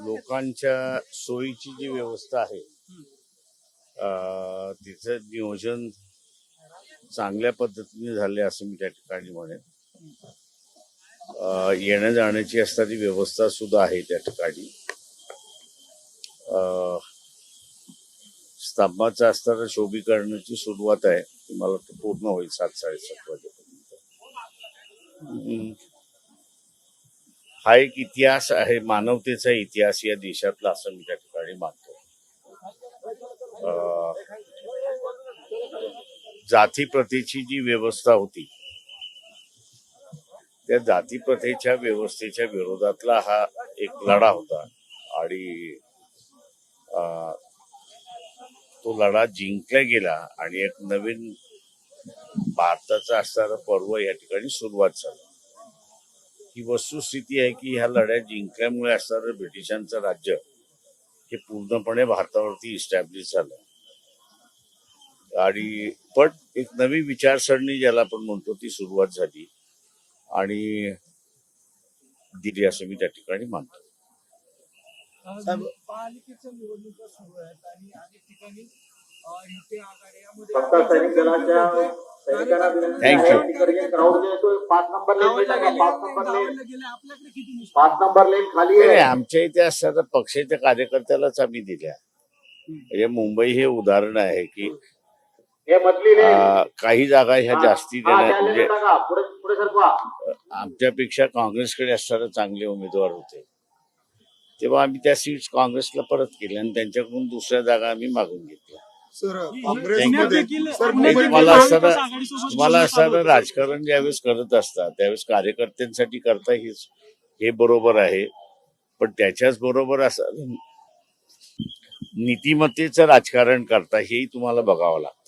लोकांच्या सोयीची जी व्यवस्था आहे तिचं नियोजन चांगल्या पद्धतीने झाले असं मी त्या ठिकाणी म्हणेन. येण्या जाण्याची असणारी व्यवस्था सुद्धा आहे त्या ठिकाणी. स्तंभाचा असणारा शोभीकरणाची सुरुवात आहे ती मला वाटतं पूर्ण होईल 7-7:30 वाजेपर्यंत. हा एक इतिहास आहे, मानवतेचा इतिहास या देशातला, असं मी त्या ठिकाणी मानतो. जातीप्रथेची जी व्यवस्था होती त्या जातीप्रथेच्या व्यवस्थेच्या विरोधातला हा एक लढा होता आणि तो लढा जिंकला गेला आणि एक नवीन भारताचा असणारा पर्व या ठिकाणी सुरुवात झाली. ही वस्तुस्थिती आहे की ह्या लढ्यात जिंकल्यामुळे असणारं ब्रिटिशांचं राज्य हे पूर्णपणे भारतावरती इस्टॅब्लिश झालं आणि पण एक नवी विचारसरणी ज्याला आपण म्हणतो ती सुरुवात झाली आणि दिली असं मी त्या ठिकाणी मानतो. महापालिकेच्या निवडणुका सुरू आहेत आणि अनेक ठिकाणी युती आघाडी आमच्या इथे असणाऱ्या पक्षाच्या कार्यकर्त्यालाच आम्ही दिल्या. म्हणजे मुंबई हे उदाहरण आहे की काही जागा ह्या जास्ती देण्यात म्हणजे आमच्यापेक्षा काँग्रेसकडे असणारे चांगले उमेदवार होते तेव्हा आम्ही त्या सीट्स काँग्रेसला परत केल्या आणि त्यांच्याकडून दुसऱ्या जागा आम्ही मागून घेतल्या. तुम्हाला असणारं राजकारण ज्यावेळेस करत असतात त्यावेळेस कार्यकर्त्यांसाठी करता हे बरोबर आहे, पण त्याच्याच बरोबर असं नीतिमत्तेचं राजकारण करता हेही तुम्हाला बघावं लागतं.